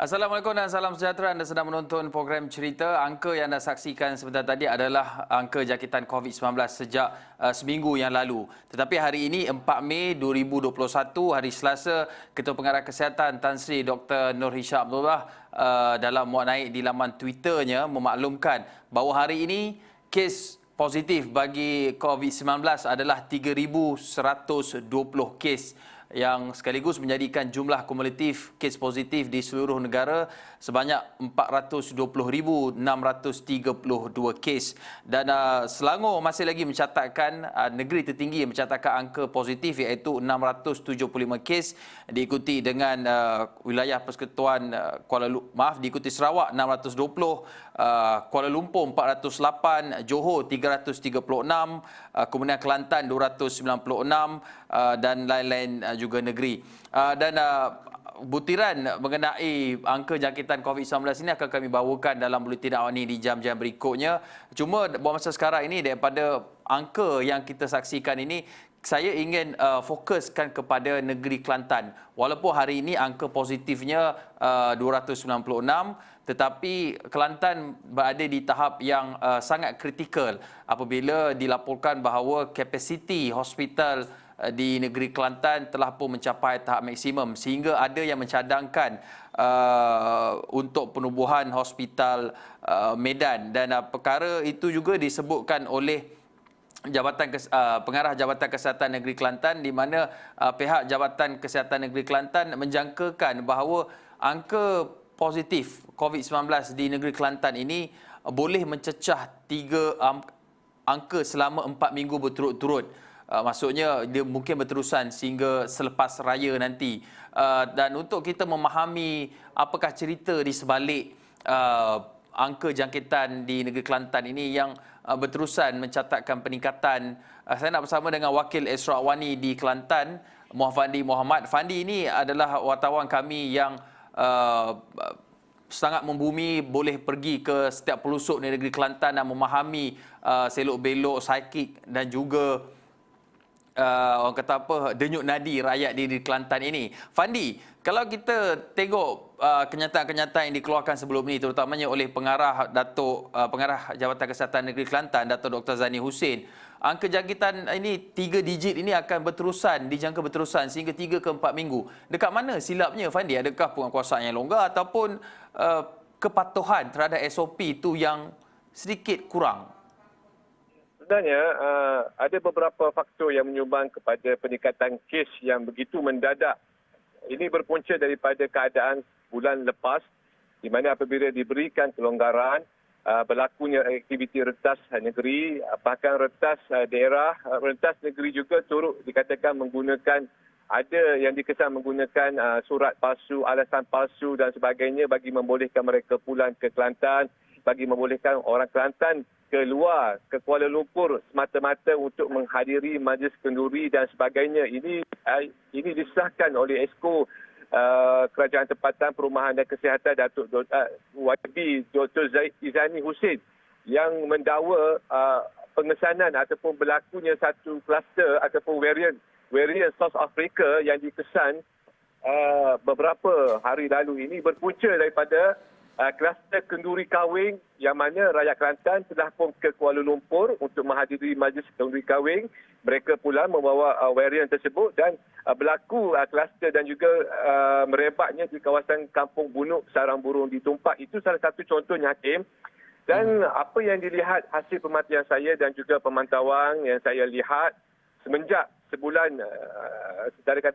Assalamualaikum dan salam sejahtera. Anda sedang menonton program Cerita. Angka yang anda saksikan sebentar tadi adalah angka jangkitan COVID-19 sejak seminggu yang lalu. Tetapi hari ini 4 Mei 2021, hari Selasa, Ketua Pengarah Kesihatan Tan Sri Dr. Nur Hisham Abdullah dalam muat naik di laman Twitternya memaklumkan bahawa hari ini kes positif bagi COVID-19 adalah 3,120 kes, yang sekaligus menjadikan jumlah kumulatif kes positif di seluruh negara sebanyak 420,632 kes. Dan Selangor masih lagi mencatatkan negeri tertinggi yang mencatatkan angka positif iaitu 675 kes, diikuti dengan wilayah Persekutuan diikuti Sarawak 620, Kuala Lumpur 408, Johor 336, kemudian Kelantan 296 dan lain-lain juga negeri. Dan butiran mengenai angka jangkitan COVID-19 ini akan kami bawakan dalam buletin awal ini di jam-jam berikutnya. Cuma buat masa sekarang ini, daripada angka yang kita saksikan ini, saya ingin fokuskan kepada negeri Kelantan. Walaupun hari ini angka positifnya 296, tetapi Kelantan berada di tahap yang sangat kritikal apabila dilaporkan bahawa kapasiti hospital di negeri Kelantan telah pun mencapai tahap maksimum, sehingga ada yang mencadangkan untuk penubuhan hospital Medan. Dan perkara itu juga disebutkan oleh Pengarah Jabatan Kesihatan Negeri Kelantan, di mana pihak Jabatan Kesihatan Negeri Kelantan menjangkakan bahawa angka positif COVID-19 di negeri Kelantan ini boleh mencecah 3 angka selama 4 minggu berturut-turut. Maksudnya dia mungkin berterusan sehingga selepas raya nanti. Dan untuk kita memahami apakah cerita di sebalik angka jangkitan di negeri Kelantan ini yang berterusan mencatatkan peningkatan, saya nak bersama dengan Wakil Esra Awani di Kelantan, Fandi Muhammad. Fandi ini adalah wartawan kami yang sangat membumi, boleh pergi ke setiap pelosok di negeri Kelantan dan memahami selok-belok psikik dan juga orang kata apa, denyut nadi rakyat di Kelantan ini. Fandi, kalau kita tengok kenyataan-kenyataan yang dikeluarkan sebelum ini, terutamanya oleh pengarah Jabatan Kesihatan Negeri Kelantan, Dato' Dr. Zani Husin, angka jangkitan ini 3 digit ini akan dijangka berterusan sehingga 3 ke 4 minggu. Dekat mana silapnya, Fandi? Adakah penguasaan yang longgar ataupun kepatuhan terhadap SOP itu yang sedikit kurang? Sebenarnya ada beberapa faktor yang menyumbang kepada peningkatan kes yang begitu mendadak. Ini berpunca daripada keadaan bulan lepas, di mana apabila diberikan kelonggaran, berlakunya aktiviti rentas negeri, bahkan rentas daerah, rentas negeri juga turut dikatakan menggunakan, ada yang dikesan menggunakan surat palsu, alasan palsu dan sebagainya bagi membolehkan mereka pulang ke Kelantan, bagi membolehkan orang Kelantan keluar ke Kuala Lumpur semata-mata untuk menghadiri majlis kenduri dan sebagainya. Ini disahkan oleh Esko Kerajaan Tempatan Perumahan dan Kesihatan Datuk YB Dr. Zani Husin yang mendakwa pengesanan ataupun berlakunya satu kluster ataupun varian South Africa yang dikesan beberapa hari lalu ini berpunca daripada kluster kenduri kahwin yang mana rakyat Kelantan telah pun ke Kuala Lumpur untuk menghadiri majlis kenduri kahwin. Mereka pula membawa varian tersebut dan berlaku kluster dan juga merebaknya di kawasan Kampung Bunuk, Sarang Burung di Tumpak. Itu salah satu contohnya, Hakim. Dan apa yang dilihat hasil pemantauan saya dan juga pemantauan yang saya lihat semenjak sebulan,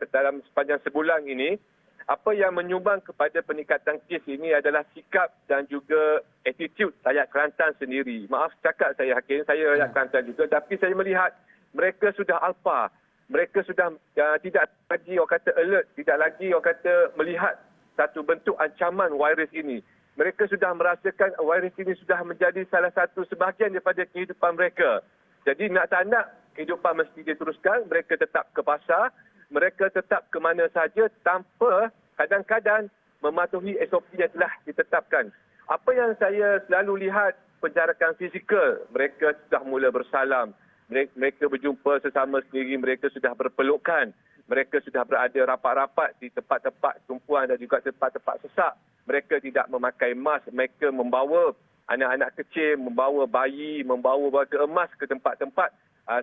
dalam sepanjang sebulan ini, apa yang menyumbang kepada peningkatan kes ini adalah sikap dan juga attitude rakyat Kelantan sendiri. Maaf cakap saya, Hakim, saya rakyat Kelantan juga, tapi saya melihat mereka sudah alpa. Mereka sudah tidak lagi orang kata alert, tidak lagi orang kata melihat satu bentuk ancaman virus ini. Mereka sudah merasakan virus ini sudah menjadi salah satu sebahagian daripada kehidupan mereka. Jadi nak tak nak, kehidupan mesti diteruskan, mereka tetap ke pasar, mereka tetap ke mana saja tanpa kadang-kadang mematuhi SOP yang telah ditetapkan. Apa yang saya selalu lihat, penjarakan fizikal, mereka sudah mula bersalam. Mereka berjumpa sesama sendiri, mereka sudah berpelukan. mereka sudah berada rapat-rapat di tempat-tempat tumpuan dan juga tempat-tempat sesak. Mereka tidak memakai mask, mereka membawa anak-anak kecil, membawa bayi, membawa batu emas ke tempat-tempat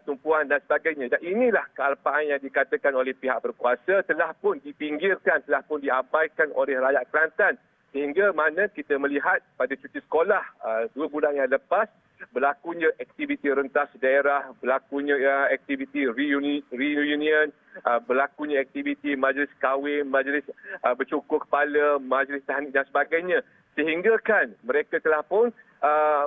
tumpuan dan sebagainya. Dan inilah kealpaan yang dikatakan oleh pihak berkuasa telah pun dipinggirkan, telah pun diabaikan oleh rakyat Kelantan. Sehingga mana kita melihat pada cuti sekolah 2 bulan yang lepas, berlakunya aktiviti rentas daerah, berlakunya aktiviti reunion, berlakunya aktiviti majlis kahwin, majlis bercukur kepala, majlis tahnik dan sebagainya. Sehingga kan mereka telah pun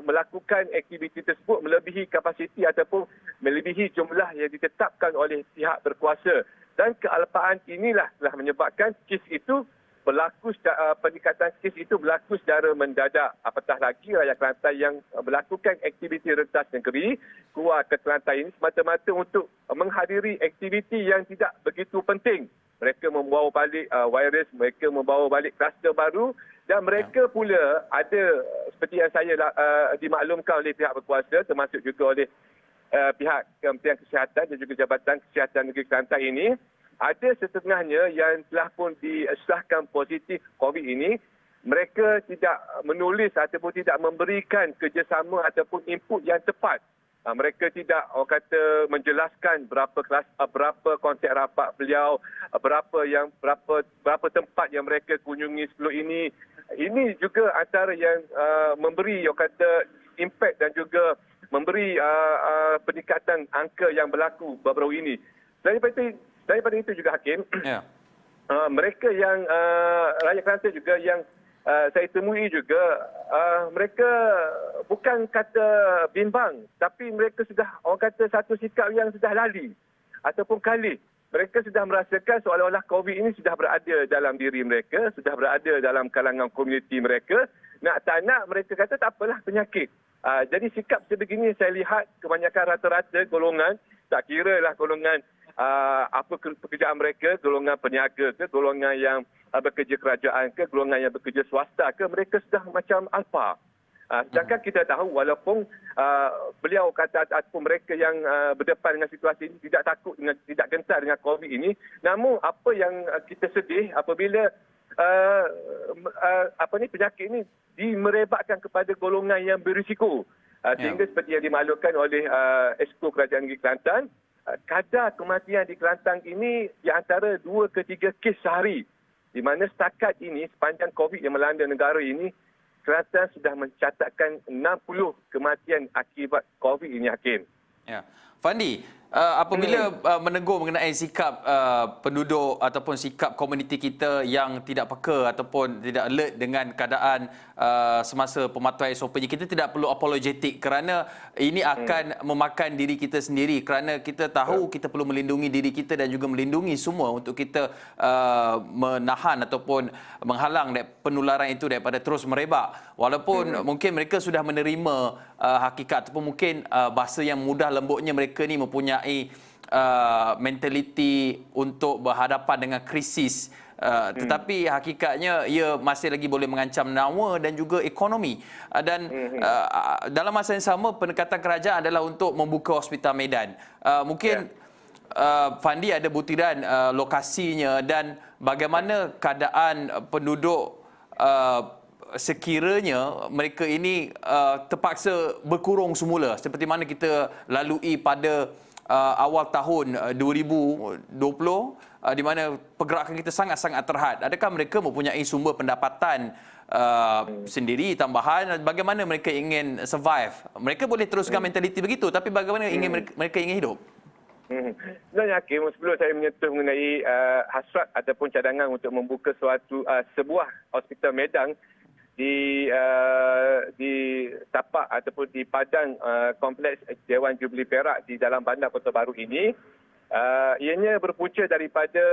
melakukan aktiviti tersebut melebihi kapasiti ataupun melebihi jumlah yang ditetapkan oleh pihak berkuasa. Dan kealpaan inilah telah menyebabkan kes itu peningkatan kes itu berlaku secara mendadak. Apatah lagi rakyat Kelantan yang melakukan aktiviti rentas negeri keluar ke Kelantan ini semata-mata untuk menghadiri aktiviti yang tidak begitu penting. Mereka membawa balik virus, mereka membawa balik kluster baru dan mereka pula ada seperti yang saya dimaklumkan oleh pihak berkuasa termasuk juga oleh pihak Kementerian Kesihatan dan juga Jabatan Kesihatan Negeri Kelantan ini, ada setengahnya yang telah pun disahkan positif COVID ini, mereka tidak menulis ataupun tidak memberikan kerjasama ataupun input yang tepat. Mereka tidak menjelaskan berapa konsep rapat beliau, berapa tempat yang mereka kunjungi sebelum ini. Ini juga antara yang memberi impact dan juga memberi peningkatan angka yang berlaku baru-baru ini. Daripada itu juga Hakim, mereka yang rakyat Kelantan juga yang saya temui juga, mereka bukan kata bimbang, tapi mereka sudah satu sikap yang sudah lali ataupun kalih. Mereka sudah merasakan seolah-olah COVID ini sudah berada dalam diri mereka, sudah berada dalam kalangan komuniti mereka. Nak tak nak mereka kata tak apalah penyakit. Jadi sikap sebegini saya lihat kebanyakan rata-rata golongan, tak kira lah golongan apa pekerjaan mereka, golongan peniaga ke, golongan yang bekerja kerajaan ke, golongan yang bekerja swasta ke, mereka sudah macam alpa. Sedangkan kita tahu walaupun beliau kata ataupun mereka yang berdepan dengan situasi ini tidak takut dengan, tidak gentar dengan COVID ini, namun apa yang kita sedih apabila penyakit ini dimerebakkan kepada golongan yang berisiko. Sehingga seperti yang dimaklumkan oleh Exco Kerajaan Negeri Kelantan, kadar kematian di Kelantan ini di antara 2 ke 3 kes sehari. Di mana setakat ini sepanjang COVID yang melanda negara ini, Kelantan sudah mencatatkan 60 kematian akibat COVID ini, Hakim. Ya. Fandi, apabila menegur mengenai sikap penduduk ataupun sikap komuniti kita yang tidak peka ataupun tidak alert dengan keadaan semasa pematuhan SOP-nya, kita tidak perlu apologetik kerana ini akan memakan diri kita sendiri, kerana kita tahu kita perlu melindungi diri kita dan juga melindungi semua untuk kita menahan ataupun menghalang penularan itu daripada terus merebak. Walaupun mungkin mereka sudah menerima hakikat ataupun mungkin bahasa yang mudah lembutnya mereka ni mempunyai mentaliti untuk berhadapan dengan krisis. Tetapi hakikatnya ia masih lagi boleh mengancam nyawa dan juga ekonomi. Dan dalam masa yang sama pendekatan kerajaan adalah untuk membuka Hospital Medan. Mungkin Fandi ada butiran lokasinya dan bagaimana keadaan penduduk sekiranya mereka ini terpaksa berkurung semula seperti mana kita lalui pada awal tahun 2020 di mana pergerakan kita sangat-sangat terhad. Adakah mereka mempunyai sumber pendapatan sendiri tambahan? Bagaimana mereka ingin survive? Mereka boleh teruskan mentaliti begitu, tapi bagaimana mereka ingin hidup? Sebenarnya Hakim, sebelum saya menyentuh mengenai hasrat ataupun cadangan untuk membuka sebuah hospital Medang di tapak ataupun di padang kompleks Dewan Jubli Perak di dalam bandar Kota Baru ini, ianya berpunca daripada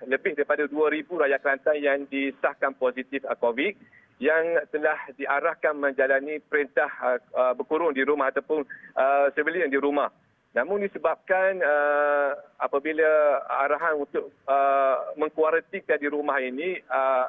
lebih daripada 2,000 rakyat Kelantan yang disahkan positif COVID yang telah diarahkan menjalani perintah berkurung di rumah ataupun civilian di rumah. Namun disebabkan apabila arahan untuk mengkuarantinkan di rumah ini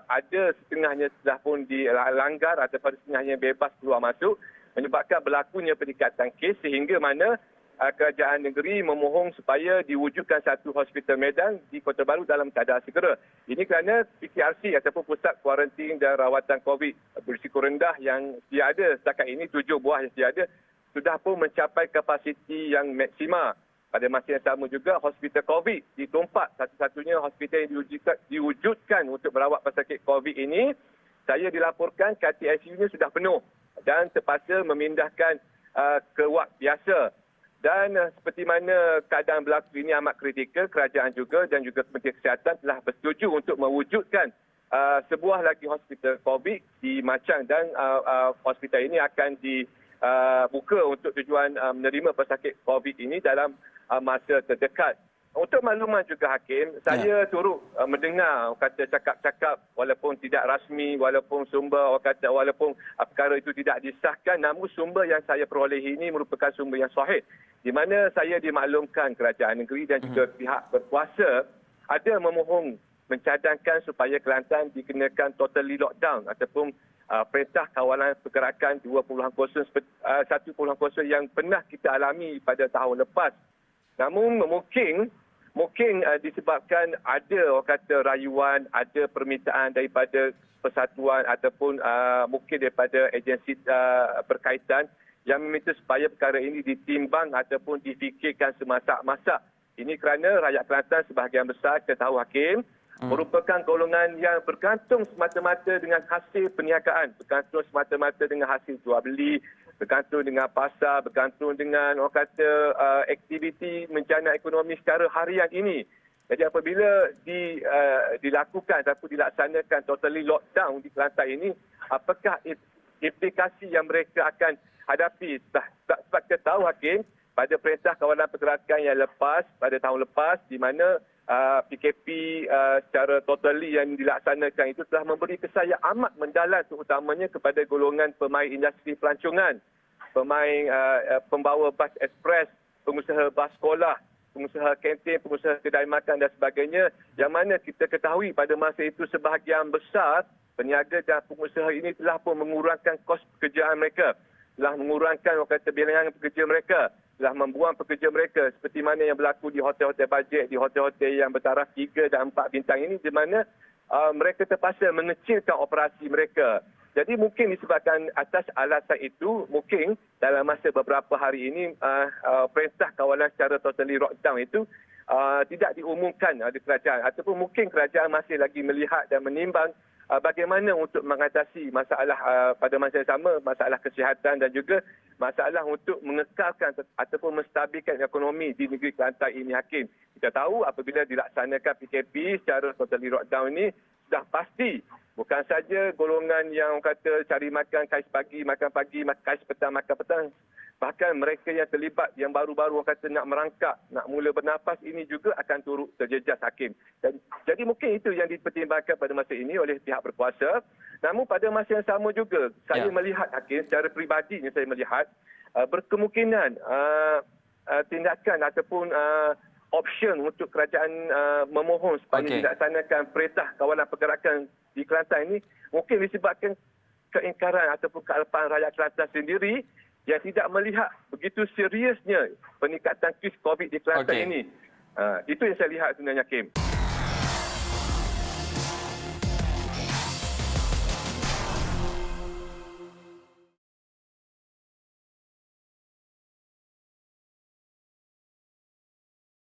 ada setengahnya sudah pun dilanggar ataupun setengahnya bebas keluar masuk, menyebabkan berlakunya peningkatan kes sehingga mana kerajaan negeri memohon supaya diwujudkan satu hospital medan di Kota Baru dalam keadaan segera. Ini kerana PKRC ataupun Pusat Kuarantin dan Rawatan COVID berisiko rendah yang dia ada setakat ini, 7 buah yang dia ada, sudah pun mencapai kapasiti yang maksima. Pada masa yang sama juga, hospital COVID di Tumpak, satu-satunya hospital yang diwujudkan untuk merawat pesakit COVID ini, saya dilaporkan katil ICU-nya sudah penuh dan terpaksa memindahkan ke ward biasa. Dan seperti mana keadaan berlaku ini amat kritikal, kerajaan juga dan juga Kementerian Kesihatan telah bersetuju untuk mewujudkan sebuah lagi hospital COVID di Machang dan hospital ini akan dibuka untuk tujuan menerima pesakit COVID ini dalam masa terdekat. Untuk makluman juga Hakim, saya turut mendengar kata cakap-cakap walaupun tidak rasmi, walaupun sumber walaupun perkara itu tidak disahkan, namun sumber yang saya perolehi ini merupakan sumber yang sahih, di mana saya dimaklumkan kerajaan negeri dan juga pihak berkuasa ada memohon mencadangkan supaya Kelantan dikenakan totally lockdown ataupun perintah kawalan pergerakan 1.0 yang pernah kita alami pada tahun lepas. Namun mungkin disebabkan ada rayuan, ada permintaan daripada persatuan ataupun mungkin daripada agensi berkaitan yang meminta supaya perkara ini ditimbang ataupun difikirkan semasak-masak. Ini kerana rakyat Kelantan sebahagian besar, kita tahu Hakim, merupakan golongan yang bergantung semata-mata dengan hasil perniagaan, bergantung semata-mata dengan hasil jual beli, bergantung dengan pasar, bergantung dengan aktiviti menjana ekonomi secara harian ini. Jadi apabila dilakukan ataupun dilaksanakan totally lockdown di Kelantan ini, apakah implikasi yang mereka akan hadapi? Sebab kita tahu Hakim, pada perintah kawalan pergerakan yang lepas, pada tahun lepas, di mana PKP secara totally yang dilaksanakan itu telah memberi kesan yang amat mendalam terutamanya kepada golongan pemain industri pelancongan, pemain pembawa bas ekspres, pengusaha bas sekolah, pengusaha kantin, pengusaha kedai makan dan sebagainya, yang mana kita ketahui pada masa itu sebahagian besar peniaga dan pengusaha ini telah pun mengurangkan kos pekerjaan mereka, telah mengurangkan bilangan pekerja mereka, telah membuang pekerja mereka seperti mana yang berlaku di hotel-hotel bajet, di hotel-hotel yang bertaraf 3 dan 4 bintang ini, di mana mereka terpaksa mengecilkan operasi mereka. Jadi mungkin disebabkan atas alasan itu, mungkin dalam masa beberapa hari ini perintah kawalan secara totally lockdown itu tidak diumumkan oleh kerajaan, ataupun mungkin kerajaan masih lagi melihat dan menimbang bagaimana untuk mengatasi masalah pada masa yang sama, masalah kesihatan dan juga masalah untuk mengekalkan ataupun menstabilkan ekonomi di negeri Kelantan ini Hakim. Kita tahu apabila dilaksanakan PKP secara totally lockdown ini, sudah pasti bukan saja golongan yang cari makan kais pagi, kais petang, makan petang, bahkan mereka yang terlibat, yang baru-baru nak merangkak, nak mula bernafas, ini juga akan turut terjejas Hakim. Jadi mungkin itu yang dipertimbangkan pada masa ini oleh pihak berkuasa. Namun pada masa yang sama juga, saya melihat Hakim, secara peribadinya saya melihat, berkemungkinan tindakan ataupun option untuk kerajaan memohon supaya dilaksanakan perintah kawalan pergerakan di Kelantan ini, mungkin disebabkan keingkaran ataupun kealpaan rakyat Kelantan sendiri yang tidak melihat begitu seriusnya peningkatan kes COVID di Kelantan ini. Itu yang saya lihat sebenarnya, Kim.